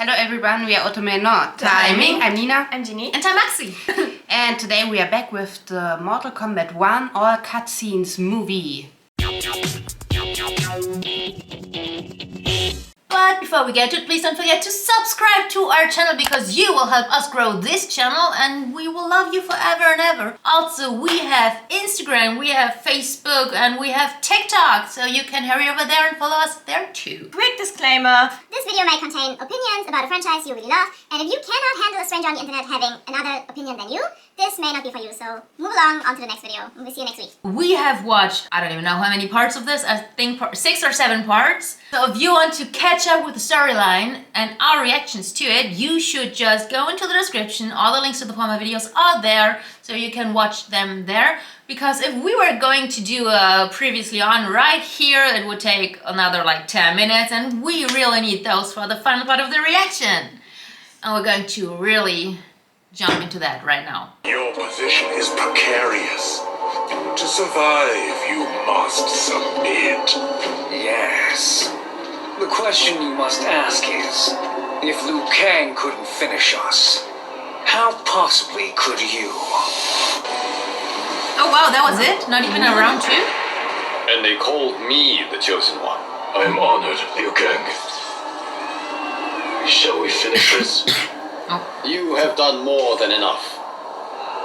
Hello everyone, we are Otomenotiming. I'm Nina. I'm Giny. And I'm Maxi. And today we are back with the Mortal Kombat 1 All Cutscenes movie. But before we get to it, please don't forget to subscribe to our channel because you will help us grow this channel and we will love you forever and ever. Also, we have Instagram, we have Facebook, and we have TikTok, so you can hurry over there and follow us there too. Quick disclaimer. This video may contain opinions about a franchise you really love, and if you cannot handle a stranger on the internet having another opinion than you, this may not be for you, so move along on to the next video, and we'll see you next week. We have watched, I don't even know how many parts of this, I think 6 or 7 parts. So if you want to catch up with the storyline and our reactions to it, you should just go into the description. All the links to the former videos are there, so you can watch them there. Because if we were going to do a previously on right here, it would take another like 10 minutes, and we really need those for the final part of the reaction. And we're going to really jump into that right now. Your position is precarious. To survive, you must submit. Yes. The question you must ask is, if Liu Kang couldn't finish us, how possibly could you? Oh wow, that was it? Not even a round 2? And they called me the Chosen One. I'm honored, Liu Kang. Shall we finish this? You have done more than enough.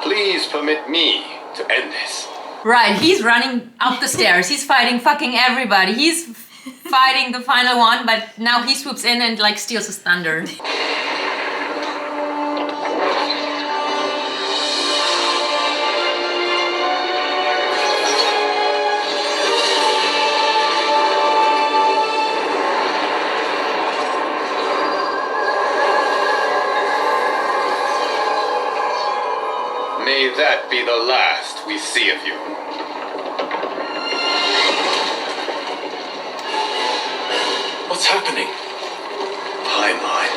Please permit me to end this. Right, he's running up the stairs. He's fighting fucking everybody. He's fighting the final one, but now he swoops in and like steals his thunder. May that be the last we see of you. What's happening? Timeline.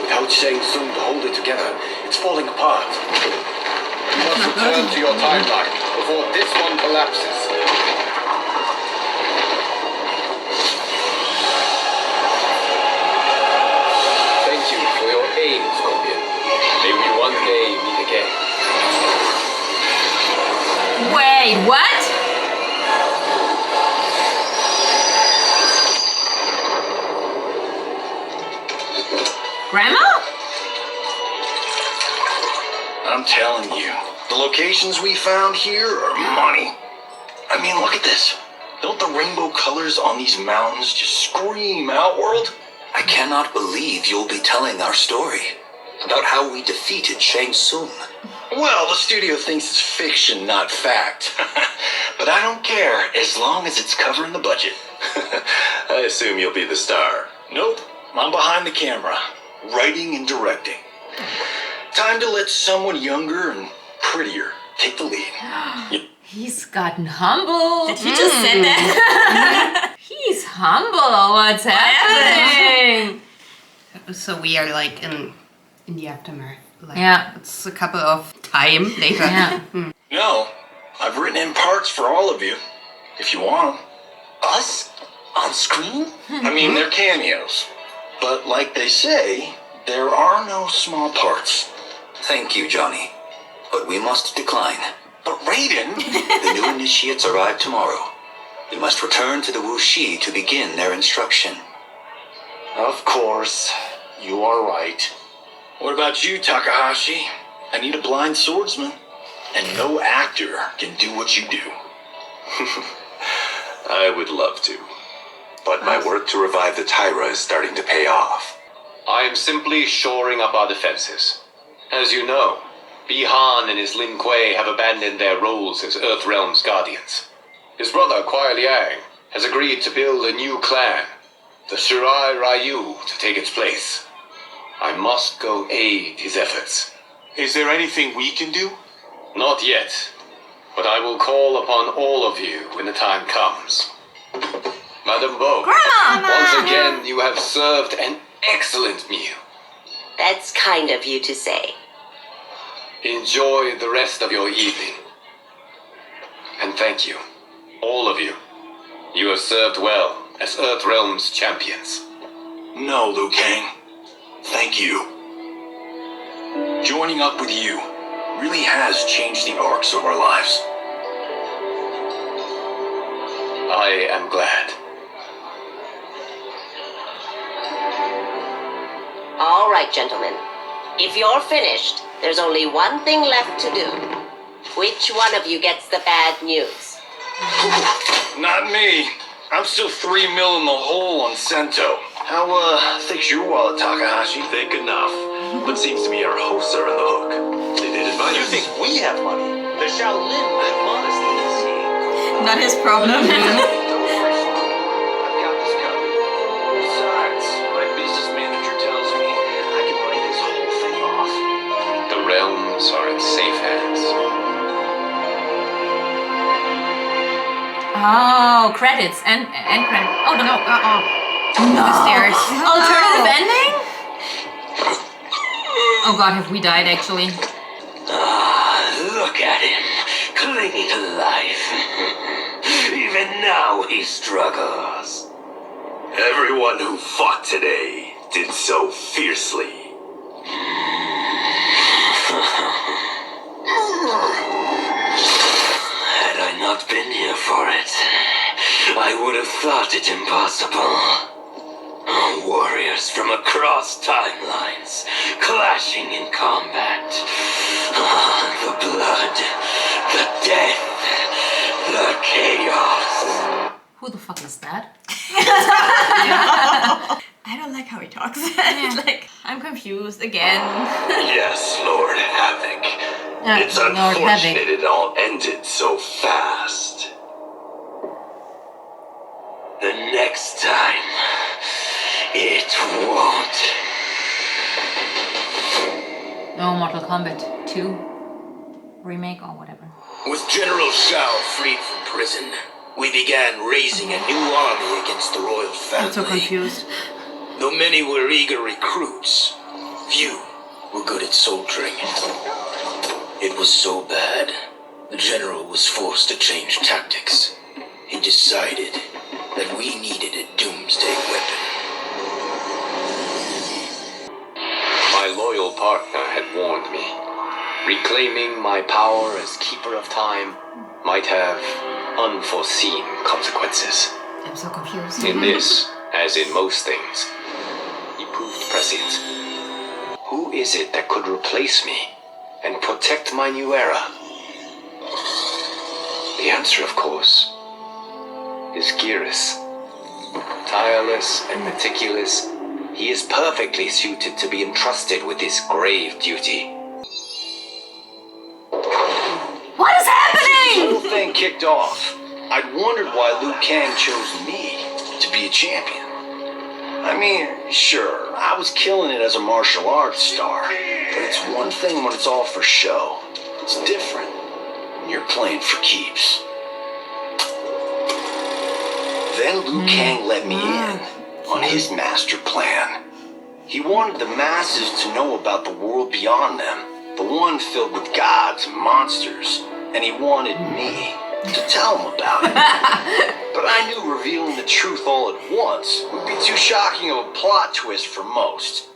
Without Shang Tsung to hold it together, it's falling apart. You must return to your timeline before this one collapses. Thank you for your aid, Scorpion. May we one day meet again. Wait, what? Grandma? I'm telling you, the locations we found here are money. I mean, look at this. Don't the rainbow colors on these mountains just scream Outworld? I cannot believe you'll be telling our story about how we defeated Shang Tsung. Well, the studio thinks it's fiction, not fact. But I don't care, as long as it's covering the budget. I assume you'll be the star. Nope, I'm behind the camera, writing and directing. Time to let someone younger and prettier take the lead. He's gotten humble. Did he just say that? He's humble. What's happening? So we are like in the aftermath. Like, Yeah. It's a couple of time later. Yeah. No, I've written in parts for all of you, if you want them. Us? On screen? I mean, they're cameos. But like they say, there are no small parts. Thank you, Johnny. But we must decline. But Raiden... The new initiates arrive tomorrow. We must return to the Wuxi to begin their instruction. Of course, you are right. What about you, Takahashi? I need a blind swordsman. And no actor can do what you do. I would love to. But my work to revive the Tyra is starting to pay off. I am simply shoring up our defenses. As you know, Bi-Han and his Lin Kuei have abandoned their roles as Earthrealm's guardians. His brother, Kuai Liang, has agreed to build a new clan, the Shirai Ryu, to take its place. I must go aid his efforts. Is there anything we can do? Not yet, but I will call upon all of you when the time comes. Madame Bo, once again you have served an excellent meal. That's kind of you to say. Enjoy the rest of your evening. And thank you, all of you. You have served well as Earthrealm's champions. No, Liu Kang. Thank thank you. Joining up with you really has changed the arcs of our lives. I am glad. All right, gentlemen. If you're finished, there's only one thing left to do. Which one of you gets the bad news? Not me. I'm still 3 mil in the hole on Sento. How, thick's your wallet, Takahashi? Thick enough. But seems to me our hosts are on the hook. They did invite us. You think we have money? The Shaolin modesty is Not his problem. Don't worry, Father. I've got this covered. Besides, my business manager tells me I can write this whole thing off. The realms are in safe hands. Oh, credits and credits. Oh no! No. Stairs. Alternative ending? Oh god, have we died actually? Look at him, clinging to life. Even now he struggles. Everyone who fought today did so fiercely. Had I not been here for it, I would have thought it impossible. Warriors from across timelines, clashing in combat. The blood, the death, the chaos. Who the fuck is that? I don't like how he talks. Like, I'm confused again. Yes, Lord Havoc. It's Lord unfortunate Havoc. it all ended so fast. The next time, it won't. No, Mortal Kombat 2 remake or whatever. With General Shao freed from prison, we began raising a new army against the royal family. I'm so confused. Though many were eager recruits, few were good at soldiering. It was so bad, the general was forced to change tactics. He decided that we needed a doomsday weapon. My loyal partner had warned me. Reclaiming my power as keeper of time might have unforeseen consequences. I'm so confused. In this, as in most things, he proved prescient. Who is it that could replace me and protect my new era? The answer, of course, is Geras. Tireless and meticulous, he is perfectly suited to be entrusted with this grave duty. What is happening? The whole thing kicked off. I'd wondered why Liu Kang chose me to be a champion. I mean, sure, I was killing it as a martial arts star, but it's one thing when it's all for show. It's different when you're playing for keeps. Then Liu Kang let me in on his master plan. He wanted the masses to know about the world beyond them, the one filled with gods and monsters, and he wanted me to tell him about it. But I knew revealing the truth all at once would be too shocking of a plot twist for most.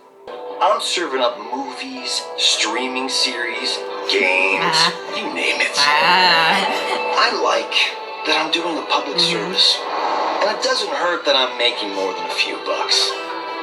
I'm serving up movies, streaming series, games, you name it. I like that I'm doing a public service. And it doesn't hurt that I'm making more than a few bucks.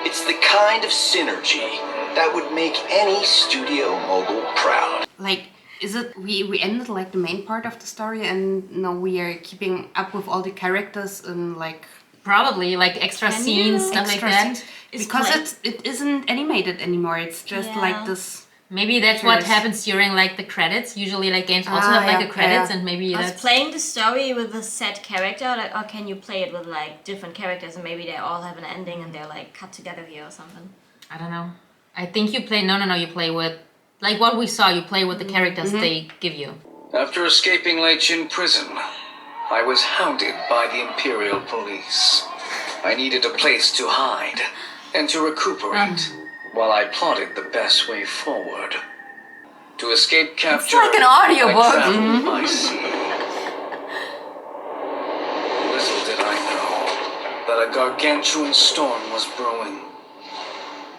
It's the kind of synergy that would make any studio mogul proud. Like, is it we ended like the main part of the story and now we are keeping up with all the characters and like Probably like extra scenes, stuff like extra that. scenes? Because it isn't animated anymore. It's just like this. Maybe that's what happens during like the credits. Usually like games also have like a credits and maybe Was that's playing the story with a set character, like, or can you play it with like different characters and maybe they all have an ending and they're like cut together here or something? I don't know. I think you play you play with like what we saw, you play with the characters they give you. After escaping Lei Chin prison, I was hounded by the Imperial Police. I needed a place to hide and to recuperate while I plotted the best way forward. To escape capture, like an audiobook. I traveled by sea. Little did I know that a gargantuan storm was brewing.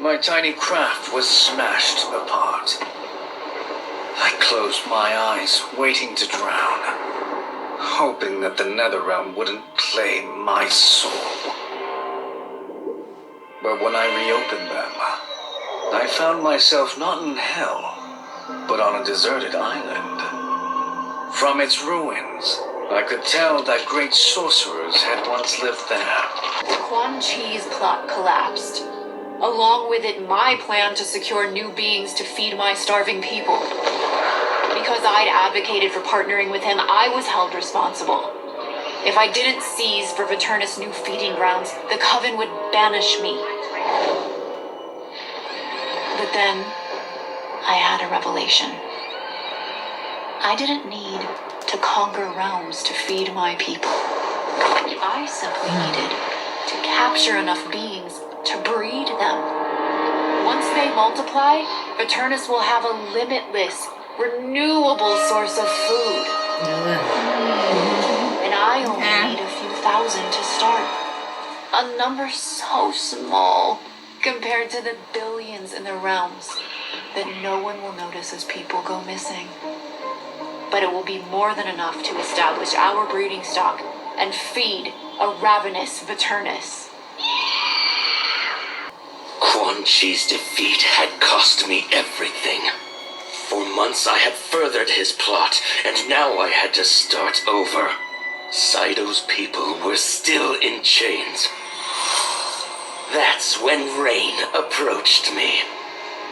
My tiny craft was smashed apart. I closed my eyes, waiting to drown, hoping that the Netherrealm wouldn't claim my soul. But when I reopened them, I found myself not in hell, but on a deserted island. From its ruins, I could tell that great sorcerers had once lived there. Quan Chi's plot collapsed. Along with it, my plan to secure new beings to feed my starving people. Because I'd advocated for partnering with him, I was held responsible. If I didn't seize for Veternus' new feeding grounds, the Coven would banish me. But then, I had a revelation. I didn't need to conquer realms to feed my people. I simply needed to capture enough beings to breed them. Once they multiply, Veternus will have a limitless, renewable source of food. And I only need a few thousand to start. A number so small compared to the billions in the realms that no one will notice as people go missing. But it will be more than enough to establish our breeding stock and feed a ravenous Veternus. Quan Chi's defeat had cost me everything. For months I had furthered his plot, and now I had to start over. Saito's people were still in chains. That's when Rain approached me.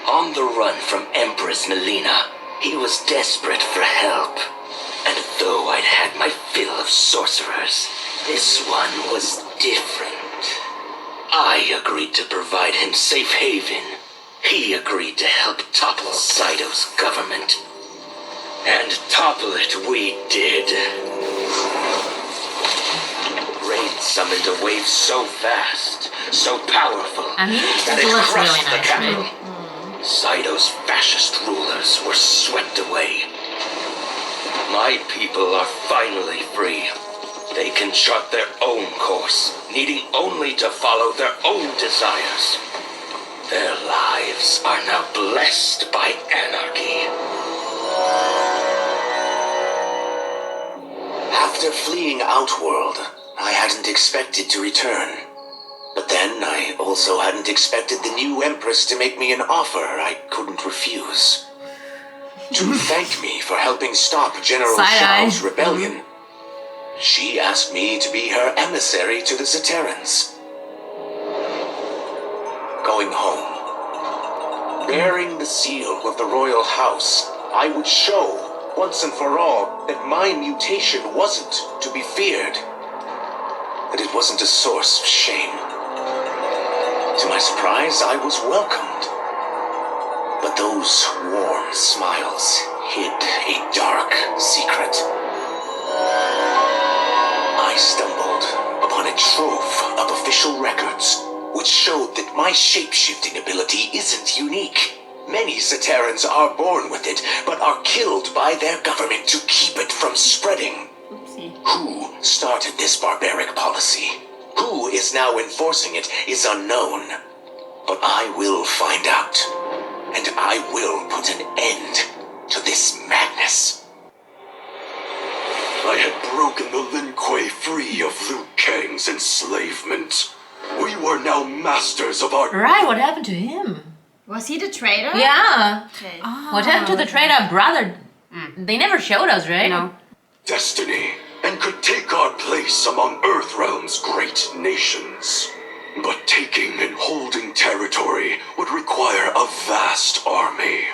On the run from Empress Melina, he was desperate for help. And though I'd had my fill of sorcerers, this one was different. I agreed to provide him safe haven. He agreed to help topple Saito's government. And topple it we did. Rain summoned a wave so fast, so powerful, I mean, that it it looks crushed really the nice, capital. right? Saito's fascist rulers were swept away. My people are finally free. They can chart their own course, needing only to follow their own desires. Their lives are now blessed by anarchy. After fleeing Outworld, I hadn't expected to return. But then I also hadn't expected the new Empress to make me an offer I couldn't refuse. To thank me for helping stop General Shao's rebellion, she asked me to be her emissary to the Zaterrans. Going home, bearing the seal of the royal house, I would show, once and for all, that my mutation wasn't to be feared. That it wasn't a source of shame. To my surprise, I was welcomed. But those warm smiles hid a dark secret. I stumbled upon a trove of official records, which showed that my shape-shifting ability isn't unique. Many Zaterrans are born with it, but are killed by their government to keep it from spreading. Who started this barbaric policy? Who is now enforcing it is unknown. But I will find out. And I will put an end to this madness. I had broken the Lin Kuei free of Liu Kang's enslavement. We were now masters of our... Right, what happened to him? Was he the traitor? Yeah. Okay. What happened to the traitor brother? They never showed us, right? No. destiny and could take our place among Earthrealm's great nations. But taking and holding territory would require a vast army.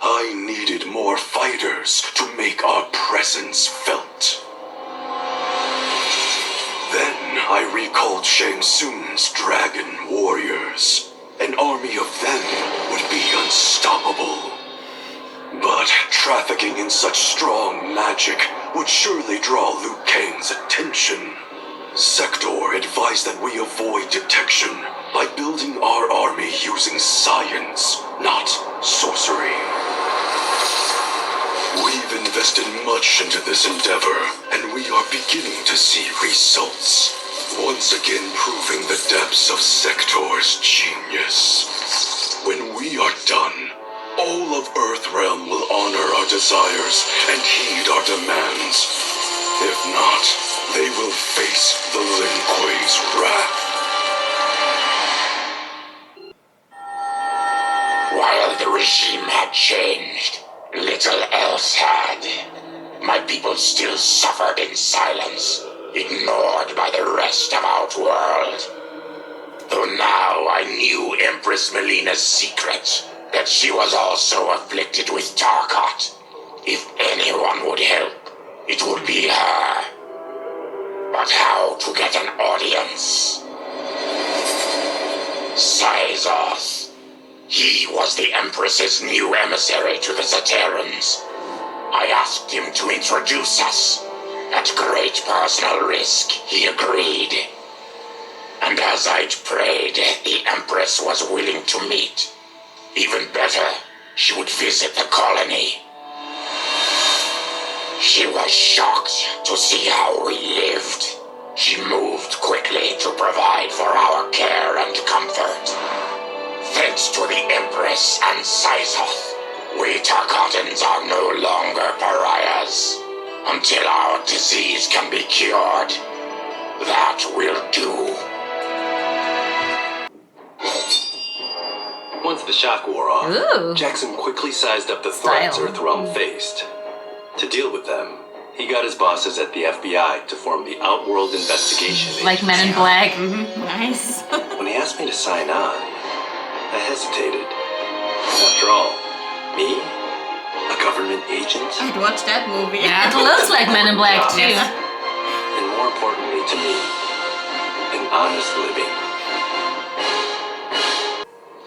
I needed more fighters to make our presence felt. Then I recalled Shang Tsung's dragon warriors. An army of them would be unstoppable. But trafficking in such strong magic would surely draw Liu Kang's attention. Sector advised that we avoid detection by building our army using science, not sorcery. We've invested much into this endeavor, and we are beginning to see results. Once again proving the depths of Sector's genius. of Earthrealm will honor our desires and heed our demands. If not, they will face the Lin Kuei's wrath. While the regime had changed, little else had. My people still suffered in silence, ignored by the rest of Outworld. Though now I knew Empress Melina's secret, that she was also afflicted with Tarkat. If anyone would help, it would be her. But how to get an audience? Syzoth. He was the Empress's new emissary to the Zaterrans. I asked him to introduce us. At great personal risk, he agreed. And as I'd prayed, the Empress was willing to meet. Even better, she would visit the colony. She was shocked to see how we lived. She moved quickly to provide for our care and comfort. Thanks to the Empress and Syzoth, we Tarkatans are no longer pariahs. Until our disease can be cured, that will do. Once the shock wore off, Ooh. Jackson quickly sized up the threats Style. Earthrealm faced. To deal with them, he got his bosses at the FBI to form the Outworld Investigation Like Men in Agency. Black. Nice. When he asked me to sign on, I hesitated. After all, me? A government agent? I'd watch that movie. It looks like Men in Black too. And more importantly to me, an honest living.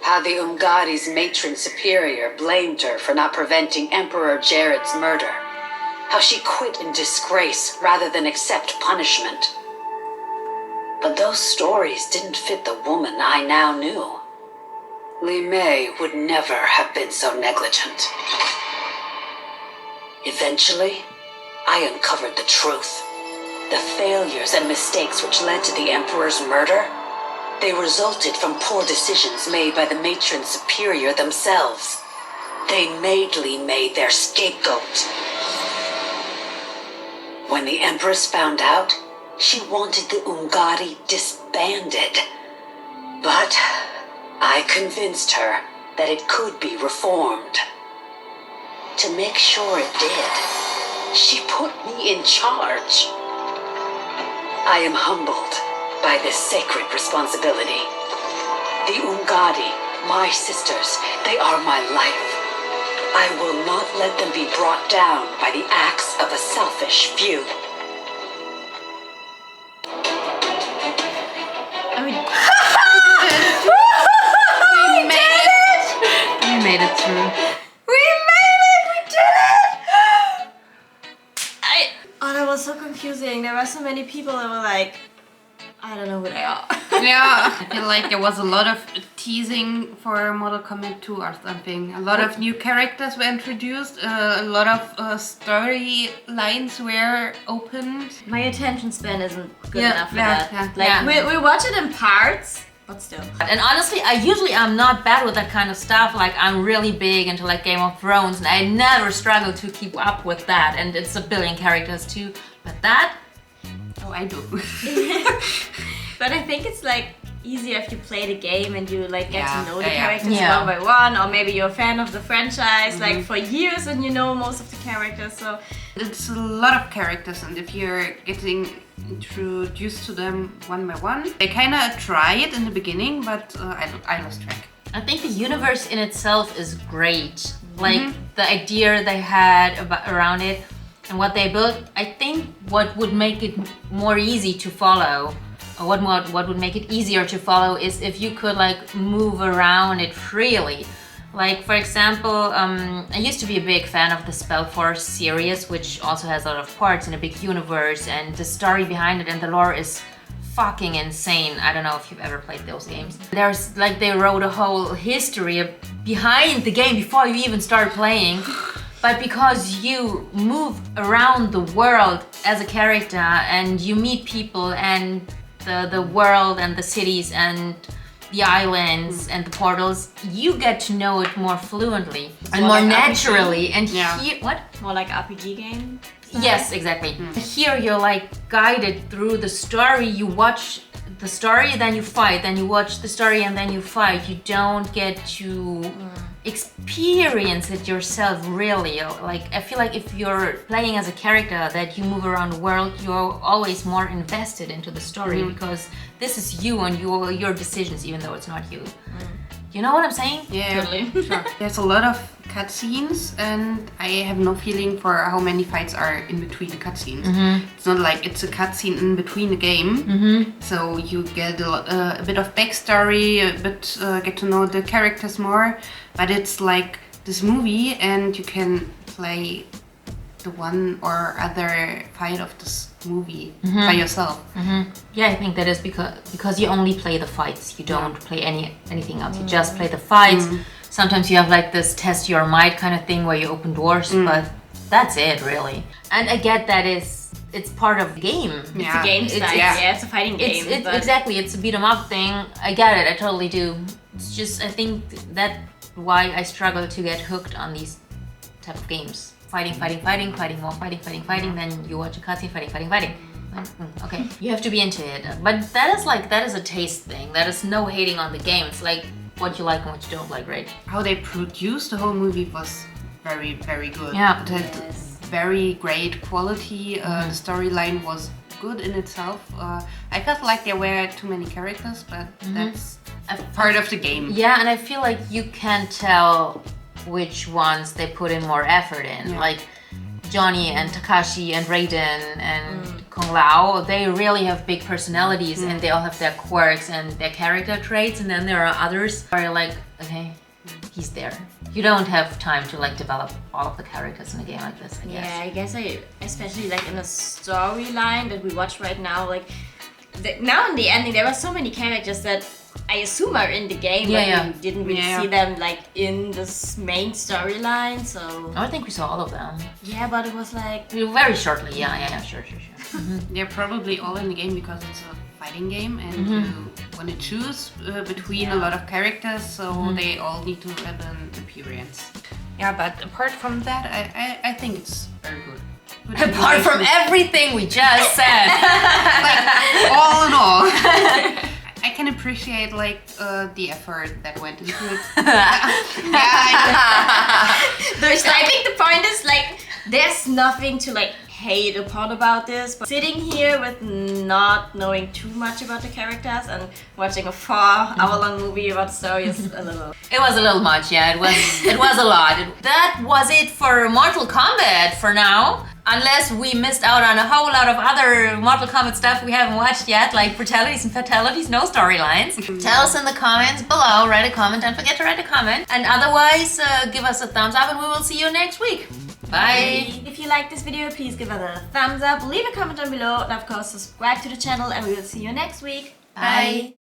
How the Umgadi's matron superior blamed her for not preventing Emperor Jared's murder. How she quit in disgrace rather than accept punishment. But those stories didn't fit the woman I now knew. Li Mei would never have been so negligent. Eventually, I uncovered the truth. The failures and mistakes which led to the Emperor's murder, they resulted from poor decisions made by the matron superior themselves. They made Li Mei their scapegoat. When the Empress found out, she wanted the Umgadi disbanded. But I convinced her that it could be reformed. To make sure it did, she put me in charge. I am humbled by this sacred responsibility. The Umgadi, my sisters, they are my life. I will not let them be brought down by the acts of a selfish few. I mean, We made it through. we made it! We did it! Oh, that was so confusing. There were so many people that were like, I don't know who they are. Yeah, I feel like there was a lot of teasing for Mortal Kombat 2 or something. A lot of new characters were introduced, a lot of story lines were opened. My attention span isn't good Yeah, enough for yeah, that. yeah. Like, Yeah. we watch it in parts, but still. And honestly, I usually am not bad with that kind of stuff. Like I'm really big into like Game of Thrones, and I never struggle to keep up with that. And it's a billion characters too. But that, Oh, I do. But I think it's like easier if you play the game and you like get Yeah, to know the yeah, yeah. characters Yeah. one by one, or maybe you're a fan of the franchise like for years and you know most of the characters. So It's a lot of characters, and if you're getting introduced to them one by one, I kind of try it in the beginning, but I lost track. I think the universe in itself is great. Like the idea they had around it and what they built. I think what would make it more easy to follow, or what would make it easier to follow, is if you could like move around it freely. Like for example, I used to be a big fan of the Spellforce series, which also has a lot of parts in a big universe, and the story behind it and the lore is fucking insane. I don't know if you've ever played those games. There's like they wrote a whole history behind the game before you even start playing. But because you move around the world as a character and you meet people and the world and the cities and the islands and the portals, you get to know it more fluently and more like naturally. And Yeah. here, what? More like RPG game. Yes, exactly. Here you're like guided through the story. You watch the story, then you fight, then you watch the story, and then you fight. You don't get to experience it yourself, really. Like, I feel like if you're playing as a character that you move around the world, you're always more invested into the story because this is you and your decisions, even though it's not you. You know what I'm saying? Yeah, Totally. sure. There's a lot of cutscenes, and I have no feeling for how many fights are in between the cutscenes. It's not like it's a cutscene in between the game, so you get a bit of backstory, a bit get to know the characters more. But it's like this movie, and you can play the one or other fight of this movie by yourself. Yeah, I think that is because you only play the fights. You don't play anything else. You just play the fights. Sometimes you have like this test your might kind of thing where you open doors, but that's it really. And I get that it's part of the game. It's a game style. Yeah, it's a fighting game. It's exactly, it's a beat 'em up thing. I get it, I totally do. It's just, I think that's why I struggle to get hooked on these type of games. Fighting, more fighting, then you watch a cutscene, fighting. Okay, you have to be into it. But that is a taste thing. That is no hating on the game. It's like what you like and what you don't like, right? How they produced the whole movie was very, very good. Yeah. It had very great quality. The storyline was good in itself. I felt like there were too many characters, but that's part of the game. Yeah, and I feel like you can tell which ones they put in more effort in. Like Johnny and Takashi and Raiden and Kung Lao, they really have big personalities and they all have their quirks and their character traits, and then there are others where you're like, okay, he's there. You don't have time to like develop all of the characters in a game like this, I guess. Yeah, I guess especially like in a storyline that we watch right now, like now in the ending there were so many characters that I assume are in the game, but you didn't really see them like in this main storyline, so... I don't think we saw all of them. Yeah, but it was like... Very shortly, yeah, sure. They're probably all in the game because it's a fighting game and you want to choose between a lot of characters, so they all need to have an appearance. Yeah, but apart from that, I think it's very good. Apart from everything we just said. Like, all in all. I can appreciate like the effort that went into it. I think the point is like there's nothing to like hate upon about this, but sitting here with not knowing too much about the characters and watching a 4-hour-long movie about the story is a little... It was a little much, yeah. It was a lot. That was it for Mortal Kombat for now. Unless we missed out on a whole lot of other Mortal Kombat stuff we haven't watched yet, like brutalities and fatalities, no storylines. Tell us in the comments below, write a comment, don't forget to write a comment. And otherwise, give us a thumbs up and we will see you next week. Bye! If you like this video, please give it a thumbs up, leave a comment down below, and of course subscribe to the channel, and we will see you next week. Bye!